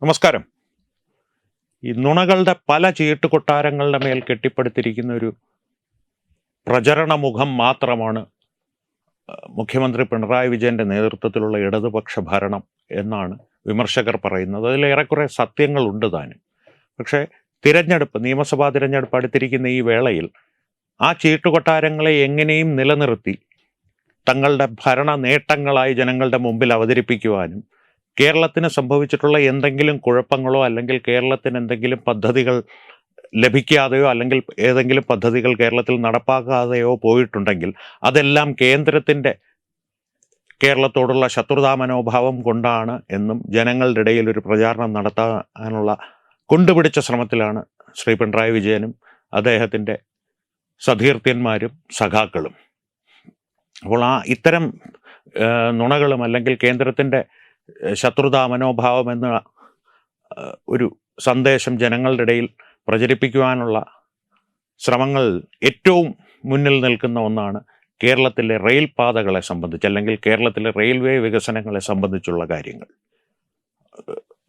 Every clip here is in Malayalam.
നമസ്കാരം. ഈ നുണകളുടെ പല ചീട്ടുകൊട്ടാരങ്ങളുടെ മേൽ കെട്ടിപ്പടുത്തിരിക്കുന്ന ഒരു പ്രചരണ മുഖം മാത്രമാണ് മുഖ്യമന്ത്രി പിണറായി വിജയന്റെ നേതൃത്വത്തിലുള്ള ഇടതുപക്ഷ ഭരണം എന്നാണ് വിമർശകർ പറയുന്നത്. അതിൽ ഏറെക്കുറെ സത്യങ്ങളുണ്ട് താനും. പക്ഷേ നിയമസഭാ തിരഞ്ഞെടുപ്പ് അടുത്തിരിക്കുന്ന ഈ വേളയിൽ ആ ചീട്ടുകൊട്ടാരങ്ങളെ എങ്ങനെയും നിലനിർത്തി തങ്ങളുടെ ഭരണ നേട്ടങ്ങളായി ജനങ്ങളുടെ മുമ്പിൽ അവതരിപ്പിക്കുവാനും കേരളത്തിന് സംഭവിച്ചിട്ടുള്ള എന്തെങ്കിലും കുഴപ്പങ്ങളോ അല്ലെങ്കിൽ കേരളത്തിന് എന്തെങ്കിലും പദ്ധതികൾ ലഭിക്കാതെയോ അല്ലെങ്കിൽ ഏതെങ്കിലും പദ്ധതികൾ കേരളത്തിൽ നടപ്പാക്കാതെയോ പോയിട്ടുണ്ടെങ്കിൽ അതെല്ലാം കേരളത്തോടുള്ള ശത്രുതാ മനോഭാവം കൊണ്ടാണ് എന്നും ജനങ്ങളുടെ ഇടയിൽ ഒരു പ്രചാരണം നടത്താനുള്ള കൊണ്ടുപിടിച്ച ശ്രമത്തിലാണ് ശ്രീ പിണറായി വിജയനും അദ്ദേഹത്തിൻ്റെ സതീർത്ഥ്യന്മാരും സഖാക്കളും. അപ്പോൾ ഇത്തരം നുണകളും അല്ലെങ്കിൽ കേന്ദ്രത്തിൻ്റെ ശത്രുതാ മനോഭാവം എന്ന ഒരു സന്ദേശം ജനങ്ങളുടെ ഇടയിൽ പ്രചരിപ്പിക്കുവാനുള്ള ശ്രമങ്ങൾ ഏറ്റവും മുന്നിൽ നിൽക്കുന്ന ഒന്നാണ് കേരളത്തിലെ റെയിൽ പാതകളെ സംബന്ധിച്ച് അല്ലെങ്കിൽ കേരളത്തിലെ റെയിൽവേ വികസനങ്ങളെ സംബന്ധിച്ചുള്ള കാര്യങ്ങൾ.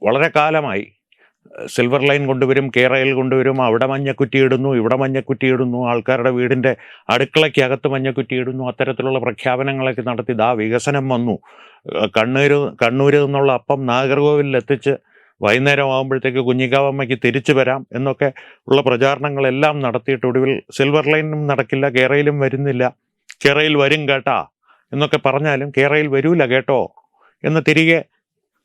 വളരെ കാലമായി സിൽവർ ലൈൻ കൊണ്ടുവരും, കേരയിൽ കൊണ്ടുവരും, അവിടെ മഞ്ഞക്കുറ്റിയിടുന്നു, ഇവിടെ മഞ്ഞക്കുറ്റിയിടുന്നു, ആൾക്കാരുടെ വീടിൻ്റെ അടുക്കളയ്ക്കകത്ത് മഞ്ഞക്കുറ്റിയിടുന്നു, അത്തരത്തിലുള്ള പ്രഖ്യാപനങ്ങളൊക്കെ നടത്തി വികസനം വന്നു, കണ്ണൂരിൽ നിന്നുള്ള അപ്പം നാഗർകോവിലിൽ എത്തിച്ച് വൈകുന്നേരം ആകുമ്പോഴത്തേക്ക് കുഞ്ഞിക്കാവമ്മയ്ക്ക് തിരിച്ചു വരാം എന്നൊക്കെ ഉള്ള പ്രചാരണങ്ങളെല്ലാം നടത്തിയിട്ട് ഒടുവിൽ സിൽവർ ലൈനും നടക്കില്ല, കേരയിലും വരുന്നില്ല, കേരയിൽ വരും കേട്ടാ എന്നൊക്കെ പറഞ്ഞാലും കേരയിൽ വരൂല കേട്ടോ എന്ന് തിരികെ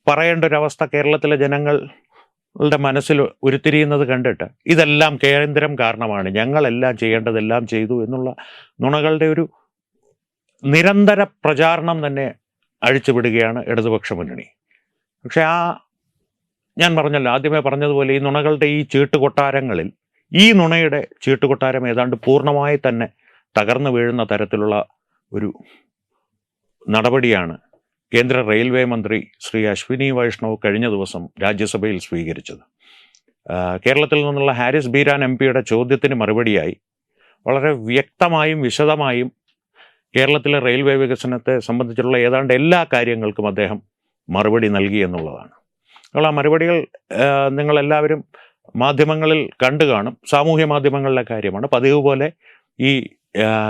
പറയേണ്ട ഒരവസ്ഥ കേരളത്തിലെ ജനങ്ങളുടെ മനസ്സിൽ ഉരുത്തിരിയുന്നത് കണ്ടിട്ട് ഇതെല്ലാം കേന്ദ്രം കാരണമാണ്, ഞങ്ങളെല്ലാം ചെയ്യേണ്ടതെല്ലാം ചെയ്തു എന്നുള്ള നുണകളുടെ ഒരു നിരന്തര പ്രചാരണം തന്നെ അഴിച്ചുവിടുകയാണ് ഇടതുപക്ഷ മുന്നണി. പക്ഷെ ഞാൻ പറഞ്ഞല്ലോ, ആദ്യമേ പറഞ്ഞതുപോലെ ഈ നുണകളുടെ ഈ ചീട്ടുകൊട്ടാരങ്ങളിൽ ഈ നുണയുടെ ചീട്ടുകൊട്ടാരം ഏതാണ്ട് പൂർണ്ണമായി തന്നെ തകർന്നു വീഴുന്ന തരത്തിലുള്ള ഒരു നടപടിയാണ് കേന്ദ്ര റെയിൽവേ മന്ത്രി ശ്രീ അശ്വിനി വൈഷ്ണവ് കഴിഞ്ഞ ദിവസം രാജ്യസഭയിൽ സ്വീകരിച്ചത്. കേരളത്തിൽ നിന്നുള്ള ഹാരിസ് ബീരാൻ MP ചോദ്യത്തിന് മറുപടിയായി വളരെ വ്യക്തമായും വിശദമായും കേരളത്തിലെ റെയിൽവേ വികസനത്തെ സംബന്ധിച്ചുള്ള ഏതാണ്ട് എല്ലാ കാര്യങ്ങൾക്കും അദ്ദേഹം മറുപടി നൽകി എന്നുള്ളതാണ്. അപ്പോൾ ആ മറുപടികൾ നിങ്ങളെല്ലാവരും മാധ്യമങ്ങളിൽ കണ്ടു കാണും. സാമൂഹ്യ മാധ്യമങ്ങളിലെ കാര്യമാണ്. പതിവ് പോലെ ഈ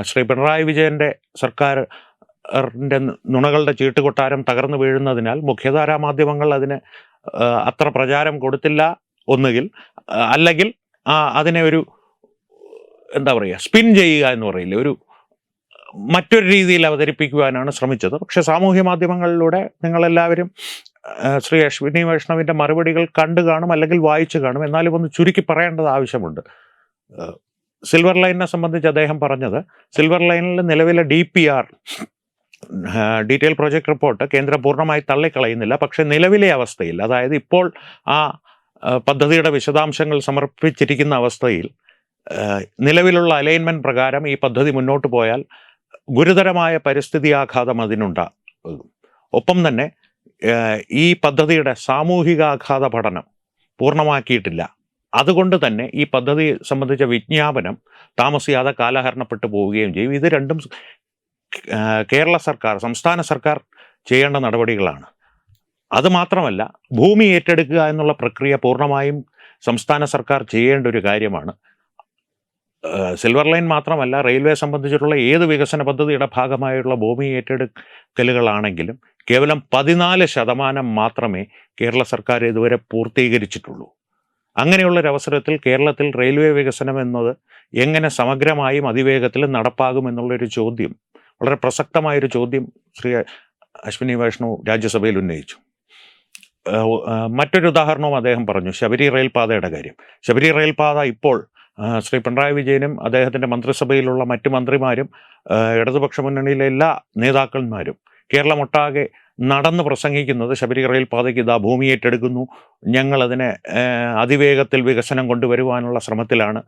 ശ്രീ പിണറായി വിജയൻ്റെ സർക്കാരിൻ്റെ നുണകളുടെ ചീട്ടുകൊട്ടാരം തകർന്നു വീഴുന്നതിനാൽ മുഖ്യധാരാ മാധ്യമങ്ങൾ അതിന് അത്ര പ്രചാരം കൊടുത്തില്ല ഒന്നുകിൽ, അല്ലെങ്കിൽ അതിനെ ഒരു സ്പിൻ ചെയ്യുക എന്ന് പറയില്ലേ, മറ്റൊരു രീതിയിൽ അവതരിപ്പിക്കുവാനാണ് ശ്രമിച്ചത്. പക്ഷെ സാമൂഹ്യ മാധ്യമങ്ങളിലൂടെ നിങ്ങളെല്ലാവരും ശ്രീ അശ്വിനി വൈഷ്ണവിൻ്റെ മറുപടികൾ കണ്ടു കാണും അല്ലെങ്കിൽ വായിച്ചു കാണും. എന്നാലും ഒന്ന് ചുരുക്കി പറയേണ്ടത് ആവശ്യമുണ്ട്. സിൽവർ ലൈനിനെ സംബന്ധിച്ച് അദ്ദേഹം പറഞ്ഞത്, സിൽവർ ലൈനിൽ നിലവിലെ DPR ഡീറ്റെയിൽ പ്രോജക്റ്റ് റിപ്പോർട്ട് കേന്ദ്രം പൂർണ്ണമായി തള്ളിക്കളയുന്നില്ല. പക്ഷെ നിലവിലെ അവസ്ഥയിൽ, അതായത് ഇപ്പോൾ പദ്ധതിയുടെ വിശദാംശങ്ങൾ സമർപ്പിച്ചിരിക്കുന്ന അവസ്ഥയിൽ നിലവിലുള്ള അലൈൻമെൻറ്റ് പ്രകാരം ഈ പദ്ധതി മുന്നോട്ട് പോയാൽ ഗുരുതരമായ പരിസ്ഥിതി ആഘാതം അതിനുണ്ടാകും. ഒപ്പം തന്നെ ഈ പദ്ധതിയുടെ സാമൂഹികാഘാത പഠനം പൂർണ്ണമാക്കിയിട്ടില്ല. അതുകൊണ്ട് തന്നെ ഈ പദ്ധതി സംബന്ധിച്ച വിജ്ഞാപനം താമസിയാതെ കാലഹരണപ്പെട്ടു പോവുകയും ചെയ്യും. ഇത് രണ്ടും കേരള സർക്കാർ, സംസ്ഥാന സർക്കാർ ചെയ്യേണ്ട നടപടികളാണ്. അതുമാത്രമല്ല, ഭൂമി ഏറ്റെടുക്കുക എന്നുള്ള പ്രക്രിയ പൂർണ്ണമായും സംസ്ഥാന സർക്കാർ ചെയ്യേണ്ട ഒരു കാര്യമാണ്. സിൽവർ ലൈൻ മാത്രമല്ല, റെയിൽവേ സംബന്ധിച്ചിട്ടുള്ള ഏത് വികസന പദ്ധതിയുടെ ഭാഗമായുള്ള ഭൂമി ഏറ്റെടുക്കലുകളാണെങ്കിലും കേവലം 14% മാത്രമേ കേരള സർക്കാർ ഇതുവരെ പൂർത്തീകരിച്ചിട്ടുള്ളൂ. അങ്ങനെയുള്ളൊരവസരത്തിൽ കേരളത്തിൽ റെയിൽവേ വികസനം എന്നത് എങ്ങനെ സമഗ്രമായും അതിവേഗത്തിലും നടപ്പാകുമെന്നുള്ളൊരു ചോദ്യം, വളരെ പ്രസക്തമായൊരു ചോദ്യം ശ്രീ അശ്വിനി വൈഷ്ണവ് രാജ്യസഭയിൽ ഉന്നയിച്ചു. മറ്റൊരു ഉദാഹരണവും അദ്ദേഹം പറഞ്ഞു, ശബരി റെയിൽപാതയുടെ കാര്യം. ശബരി റെയിൽപാത ഇപ്പോൾ ശ്രീ പിണറായി വിജയനും അദ്ദേഹത്തിൻ്റെ മന്ത്രിസഭയിലുള്ള മറ്റു മന്ത്രിമാരും ഇടതുപക്ഷ മുന്നണിയിലെ എല്ലാ നേതാക്കന്മാരും കേരളമൊട്ടാകെ നടന്ന് പ്രസംഗിക്കുന്നത് ശബരി റെയിൽപാതയ്ക്ക് ഭൂമി ഏറ്റെടുക്കുന്നു, ഞങ്ങളതിനെ അതിവേഗത്തിൽ വികസനം കൊണ്ടുവരുവാനുള്ള ശ്രമത്തിലാണ്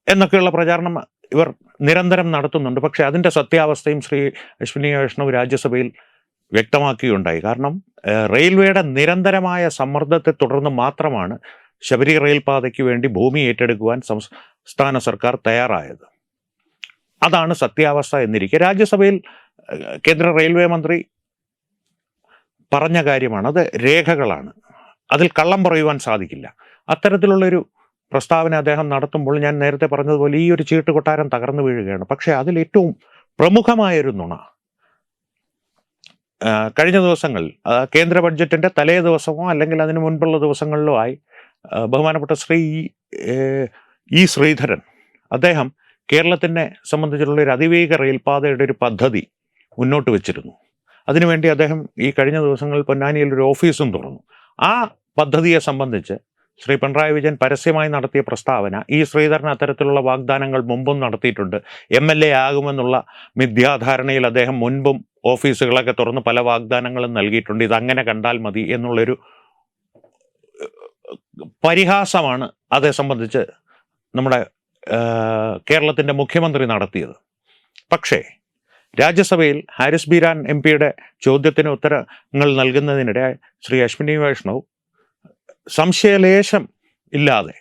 എന്നൊക്കെയുള്ള പ്രചാരണം ഇവർ നിരന്തരം നടത്തുന്നുണ്ട്. പക്ഷേ അതിൻ്റെ സത്യാവസ്ഥയും ശ്രീ അശ്വിനി വൈഷ്ണവ് രാജ്യസഭയിൽ വ്യക്തമാക്കുകയുണ്ടായി. കാരണം റെയിൽവേയുടെ നിരന്തരമായ സമ്മർദ്ദത്തെ തുടർന്ന് മാത്രമാണ് ശബരി റെയിൽപാതയ്ക്ക് വേണ്ടി ഭൂമി ഏറ്റെടുക്കുവാൻ സംസ്ഥാന സർക്കാർ തയ്യാറായത്. അതാണ് സത്യാവസ്ഥ എന്നിരിക്കെ രാജ്യസഭയിൽ കേന്ദ്ര റെയിൽവേ മന്ത്രി പറഞ്ഞ കാര്യമാണ്, അത് രേഖകളാണ്. അതിൽ കള്ളം പറയുവാൻ സാധിക്കില്ല. അത്തരത്തിലുള്ളൊരു പ്രസ്താവന അദ്ദേഹം നടത്തുമ്പോൾ ഞാൻ നേരത്തെ പറഞ്ഞതുപോലെ ഈ ഒരു ചീട്ട് കൊട്ടാരം തകർന്നു വീഴുകയാണ്. പക്ഷേ അതിൽ ഏറ്റവും പ്രമുഖമായൊരു നുണ കഴിഞ്ഞ ദിവസങ്ങളിൽ കേന്ദ്ര ബഡ്ജറ്റിൻ്റെ തലേ ദിവസമോ അല്ലെങ്കിൽ അതിന് മുൻപുള്ള ദിവസങ്ങളിലോ ആയി ബഹുമാനപ്പെട്ട ശ്രീ ഇ ശ്രീധരൻ അദ്ദേഹം കേരളത്തിനെ സംബന്ധിച്ചുള്ള ഒരു അതിവേഗ റെയിൽപാതയുടെ ഒരു പദ്ധതി മുന്നോട്ട് വെച്ചിരുന്നു. അതിനുവേണ്ടി അദ്ദേഹം ഈ കഴിഞ്ഞ ദിവസങ്ങളിൽ പൊന്നാനിയിൽ ഒരു ഓഫീസും തുറന്നു. ആ പദ്ധതിയെ സംബന്ധിച്ച് ശ്രീ പിണറായി വിജയൻ പരസ്യമായി നടത്തിയ പ്രസ്താവന, ഈ ശ്രീധരൻ അത്തരത്തിലുള്ള വാഗ്ദാനങ്ങൾ മുമ്പും നടത്തിയിട്ടുണ്ട്, MLA ആകുമെന്നുള്ള മിഥ്യാധാരണയിൽ അദ്ദേഹം മുൻപും ഓഫീസുകളൊക്കെ തുറന്ന് പല വാഗ്ദാനങ്ങളും നൽകിയിട്ടുണ്ട്, ഇതങ്ങനെ കണ്ടാൽ മതി എന്നുള്ളൊരു പരിഹാസമാണ് അതേ സംബന്ധിച്ച് നമ്മുടെ കേരളത്തിൻ്റെ മുഖ്യമന്ത്രി നടത്തിയത്. പക്ഷേ രാജ്യസഭയിൽ ഹാരിസ് ബീരാൻ MP ചോദ്യത്തിന് ഉത്തരങ്ങൾ നൽകുന്നതിനിടെ ശ്രീ അശ്വിനി വൈഷ്ണവ് സംശയലേശം ഇല്ലാതെ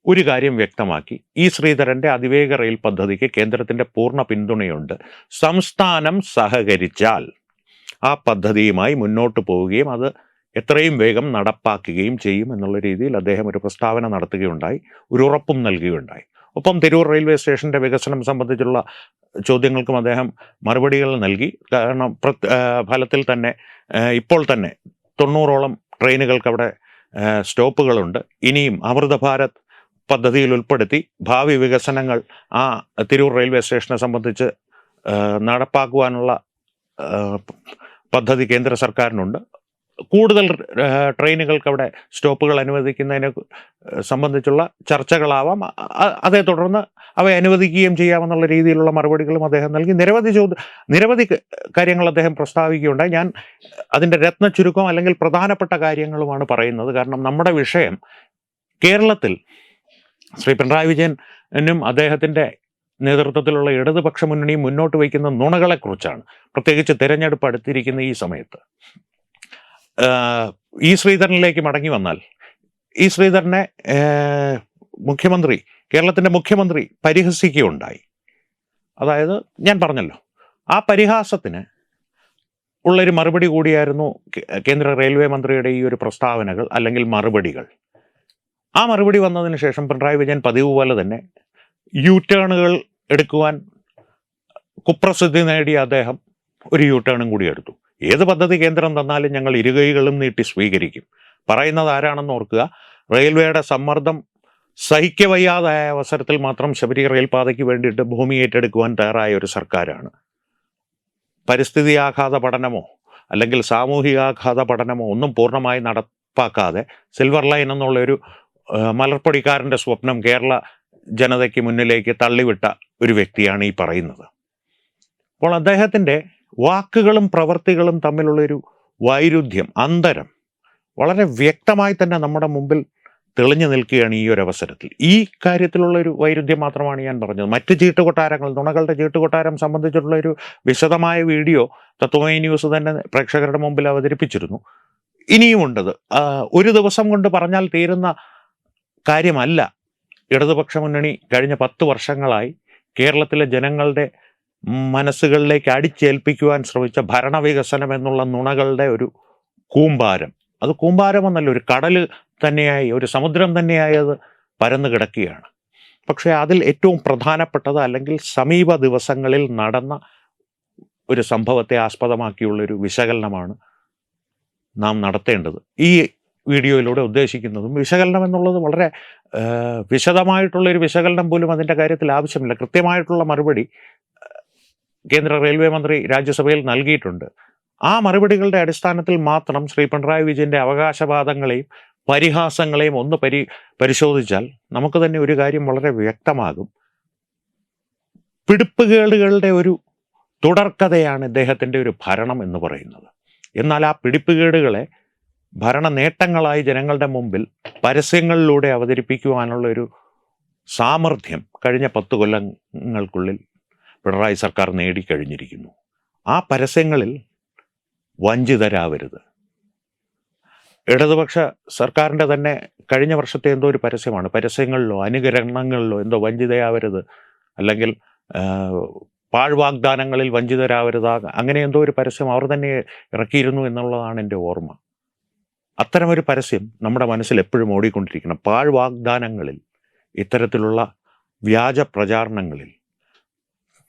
ഒരു കാര്യം വ്യക്തമാക്കി: ഈ ശ്രീധരൻ്റെ അതിവേഗ റെയിൽ പദ്ധതിക്ക് കേന്ദ്രത്തിൻ്റെ പൂർണ്ണ പിന്തുണയുണ്ട്, സംസ്ഥാനം സഹകരിച്ചാൽ ആ പദ്ധതിയുമായി മുന്നോട്ട് പോവുകയും അത് എത്രയും വേഗം നടപ്പാക്കുകയും ചെയ്യും എന്നുള്ള രീതിയിൽ അദ്ദേഹം ഒരു പ്രസ്താവന നടത്തുകയുണ്ടായി, ഒരു ഉറപ്പും നൽകുകയുണ്ടായി. ഒപ്പം തിരൂർ റെയിൽവേ സ്റ്റേഷൻ്റെ വികസനം സംബന്ധിച്ചുള്ള ചോദ്യങ്ങൾക്കും അദ്ദേഹം മറുപടികൾ നൽകി. കാരണം ഫലത്തിൽ തന്നെ ഇപ്പോൾ തന്നെ 90ഓളം ട്രെയിനുകൾക്ക് അവിടെ സ്റ്റോപ്പുകളുണ്ട്. ഇനിയും അമൃത ഭാരത് പദ്ധതിയിൽ ഉൾപ്പെടുത്തി ഭാവി വികസനങ്ങൾ ആ തിരൂർ റെയിൽവേ സ്റ്റേഷനെ സംബന്ധിച്ച് നടപ്പാക്കുവാനുള്ള പദ്ധതി കേന്ദ്ര സർക്കാരിനുണ്ട്. കൂടുതൽ ട്രെയിനുകൾക്ക് അവിടെ സ്റ്റോപ്പുകൾ അനുവദിക്കുന്നതിനെ സംബന്ധിച്ചുള്ള ചർച്ചകളാവാം, അതേ തുടർന്ന് അവയെ അനുവദിക്കുകയും ചെയ്യാമെന്നുള്ള രീതിയിലുള്ള മറുപടികളും അദ്ദേഹം നൽകി. നിരവധി കാര്യങ്ങൾ അദ്ദേഹം പ്രസ്താവിക്കുകയുണ്ടായി. ഞാൻ അതിൻ്റെ രത്ന ചുരുക്കം അല്ലെങ്കിൽ പ്രധാനപ്പെട്ട കാര്യങ്ങളുമാണ് പറയുന്നത്. കാരണം നമ്മുടെ വിഷയം കേരളത്തിൽ ശ്രീ പിണറായി വിജയനും അദ്ദേഹത്തിൻ്റെ നേതൃത്വത്തിലുള്ള ഇടതുപക്ഷ മുന്നണിയും മുന്നോട്ട് വയ്ക്കുന്ന നുണകളെക്കുറിച്ചാണ്, പ്രത്യേകിച്ച് തിരഞ്ഞെടുപ്പ് അടുത്തിരിക്കുന്ന ഈ സമയത്ത്. ഇ ശ്രീധരനിലേക്ക് മടങ്ങി വന്നാൽ, ഇ ശ്രീധരനെ കേരളത്തിൻ്റെ മുഖ്യമന്ത്രി പരിഹസിക്കുകയുണ്ടായി. അതായത് ഞാൻ പറഞ്ഞല്ലോ, ആ പരിഹാസത്തിന് ഉള്ളൊരു മറുപടി കൂടിയായിരുന്നു കേന്ദ്ര റെയിൽവേ മന്ത്രിയുടെ ഈ ഒരു പ്രസ്താവനകൾ അല്ലെങ്കിൽ മറുപടികൾ. ആ മറുപടി വന്നതിന് ശേഷം പിണറായി വിജയൻ പതിവ് പോലെ തന്നെ യൂടേണുകൾ എടുക്കുവാൻ കുപ്രസിദ്ധി നേടിയ അദ്ദേഹം ഒരു യൂടേണും കൂടി എടുത്തു. ഏത് പദ്ധതി കേന്ദ്രം തന്നാലും ഞങ്ങൾ ഇരുകൈകളും നീട്ടി സ്വീകരിക്കും. പറയുന്നത് ആരാണെന്ന് ഓർക്കുക. റെയിൽവേയുടെ സമ്മർദ്ദം സഹിക്കവയ്യാതായ അവസരത്തിൽ മാത്രം ശബരി റെയിൽപാതയ്ക്ക് വേണ്ടിയിട്ട് ഭൂമി ഏറ്റെടുക്കുവാൻ തയ്യാറായ ഒരു സർക്കാരാണ്. പരിസ്ഥിതി ആഘാത പഠനമോ അല്ലെങ്കിൽ സാമൂഹികാഘാത പഠനമോ ഒന്നും പൂർണ്ണമായി നടപ്പാക്കാതെ സിൽവർ ലൈൻ എന്നുള്ളൊരു മലർപ്പൊടിക്കാരൻ്റെ സ്വപ്നം കേരള ജനതയ്ക്ക് മുന്നിലേക്ക് തള്ളിവിട്ട ഒരു വ്യക്തിയാണ് ഈ പറയുന്നത്. അപ്പോൾ അദ്ദേഹത്തിൻ്റെ വാക്കുകളും പ്രവൃത്തികളും തമ്മിലുള്ളൊരു വൈരുദ്ധ്യം, അന്തരം വളരെ വ്യക്തമായി തന്നെ നമ്മുടെ മുമ്പിൽ തെളിഞ്ഞു നിൽക്കുകയാണ് ഈ ഒരു അവസരത്തിൽ. ഈ കാര്യത്തിലുള്ളൊരു വൈരുദ്ധ്യം മാത്രമാണ് ഞാൻ പറഞ്ഞത്. മറ്റ് ചീട്ടുകൊട്ടാരങ്ങൾ, നുണകളുടെ ചീട്ടുകൊട്ടാരം സംബന്ധിച്ചിട്ടുള്ളൊരു വിശദമായ വീഡിയോ തത്വമയി ന്യൂസ് തന്നെ പ്രേക്ഷകരുടെ മുമ്പിൽ അവതരിപ്പിച്ചിരുന്നു. ഇനിയുമുണ്ടത്. ഒരു ദിവസം കൊണ്ട് പറഞ്ഞാൽ തീരുന്ന കാര്യമല്ല. ഇടതുപക്ഷ മുന്നണി കഴിഞ്ഞ 10 വർഷങ്ങളായി കേരളത്തിലെ ജനങ്ങളുടെ മനസ്സുകളിലേക്ക് അടിച്ചേൽപ്പിക്കുവാൻ ശ്രമിച്ച ഭരണവികസനം എന്നുള്ള നുണകളുടെ ഒരു കൂമ്പാരം, അത് കൂമ്പാരമെന്നല്ല, ഒരു കടൽ തന്നെയായി, ഒരു സമുദ്രം തന്നെയായി അത് പരന്നു കിടക്കുകയാണ്. പക്ഷേ അതിൽ ഏറ്റവും പ്രധാനപ്പെട്ടത് അല്ലെങ്കിൽ സമീപ ദിവസങ്ങളിൽ നടന്ന ഒരു സംഭവത്തെ ആസ്പദമാക്കിയുള്ളൊരു വിശകലനമാണ് നാം നടത്തേണ്ടത്. ഈ വീഡിയോയിലൂടെ ഉദ്ദേശിക്കുന്നതും വിശകലനം എന്നുള്ളത് വളരെ വിശദമായിട്ടുള്ളൊരു വിശകലനം പോലും അതിൻ്റെ കാര്യത്തിൽ ആവശ്യമില്ല. കൃത്യമായിട്ടുള്ള മറുപടി കേന്ദ്ര റെയിൽവേ മന്ത്രി രാജ്യസഭയിൽ നൽകിയിട്ടുണ്ട്. ആ മറുപടികളുടെ അടിസ്ഥാനത്തിൽ മാത്രം ശ്രീ പിണറായി വിജയൻ്റെ അവകാശവാദങ്ങളെയും പരിഹാസങ്ങളെയും ഒന്ന് പരിശോധിച്ചാൽ നമുക്ക് തന്നെ ഒരു കാര്യം വളരെ വ്യക്തമാകും. പിടിപ്പുകേടുകളുടെ ഒരു തുടർക്കഥയാണ് ഇദ്ദേഹത്തിൻ്റെ ഒരു ഭരണം എന്ന് പറയുന്നത്. എന്നാൽ ആ പിടിപ്പുകേടുകളെ ഭരണ നേട്ടങ്ങളായി ജനങ്ങളുടെ മുമ്പിൽ പരസ്യങ്ങളിലൂടെ അവതരിപ്പിക്കുവാനുള്ളൊരു സാമർഥ്യം കഴിഞ്ഞ 10 കൊല്ലങ്ങൾക്കുള്ളിൽ പിണറായി സർക്കാർ നേടിക്കഴിഞ്ഞിരിക്കുന്നു. ആ പരസ്യങ്ങളിൽ വഞ്ചിതരാവരുത്. ഇടതുപക്ഷ സർക്കാരിൻ്റെ തന്നെ കഴിഞ്ഞ വർഷത്തെ എന്തോ ഒരു പരസ്യമാണ്, പരസ്യങ്ങളിലോ അനുകരണങ്ങളിലോ എന്തോ വഞ്ചിതയാവരുത്, അല്ലെങ്കിൽ പാഴ്വാഗ്ദാനങ്ങളിൽ വഞ്ചിതരാവരുത്, അങ്ങനെ എന്തോ ഒരു പരസ്യം അവർ തന്നെ ഇറക്കിയിരുന്നു എന്നുള്ളതാണ് എൻ്റെ ഓർമ്മ. അത്തരമൊരു പരസ്യം നമ്മുടെ മനസ്സിൽ എപ്പോഴും ഓടിക്കൊണ്ടിരിക്കണം. പാഴ്വാഗ്ദാനങ്ങളിൽ, ഇത്തരത്തിലുള്ള വ്യാജ പ്രചാരണങ്ങളിൽ,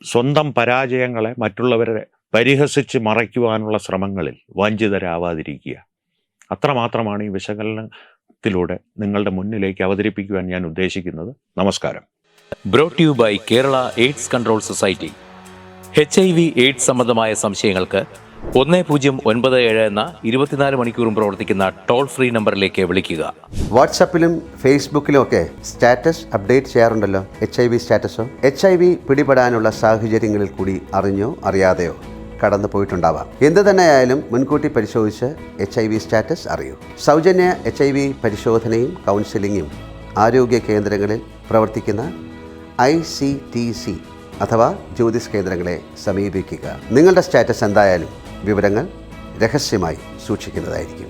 സ്വന്തം പരാജയങ്ങളെ മറ്റുള്ളവരെ പരിഹസിച്ച് മറയ്ക്കുവാനുള്ള ശ്രമങ്ങളിൽ വഞ്ചിതരാവാതിരിക്കുക. അത്രമാത്രമാണ് ഈ വിശകലനത്തിലൂടെ നിങ്ങളുടെ മുന്നിലേക്ക് അവതരിപ്പിക്കുവാൻ ഞാൻ ഉദ്ദേശിക്കുന്നത്. നമസ്കാരം. Brought you by Kerala AIDS control society. HIV AIDS സംബന്ധമായ സംശയങ്ങൾക്ക് 1097 എന്ന 24 മണിക്കൂറും പ്രവർത്തിക്കുന്ന ടോൾ ഫ്രീ നമ്പറിലേക്ക് വിളിക്കുക. വാട്സാപ്പിലും ഫേസ്ബുക്കിലും ഒക്കെ സ്റ്റാറ്റസ് അപ്ഡേറ്റ് ചെയ്യാറുണ്ടല്ലോ. HIV സ്റ്റാറ്റസോ HIV പിടിപെടാനുള്ള സാഹചര്യങ്ങളിൽ കൂടി അറിഞ്ഞോ അറിയാതെയോ കടന്നു പോയിട്ടുണ്ടാവാം. എന്ത് തന്നെയായാലും മുൻകൂട്ടി പരിശോധിച്ച് HIV സ്റ്റാറ്റസ് അറിയൂ. സൗജന്യ HIV പരിശോധനയും കൗൺസിലിങ്ങും ആരോഗ്യ കേന്ദ്രങ്ങളിൽ പ്രവർത്തിക്കുന്ന ICTC അഥവാ ജ്യോതിസ് കേന്ദ്രങ്ങളെ സമീപിക്കുക. നിങ്ങളുടെ സ്റ്റാറ്റസ് എന്തായാലും വിവരങ്ങൾ രഹസ്യമായി സൂക്ഷിക്കുന്നതായിരിക്കും.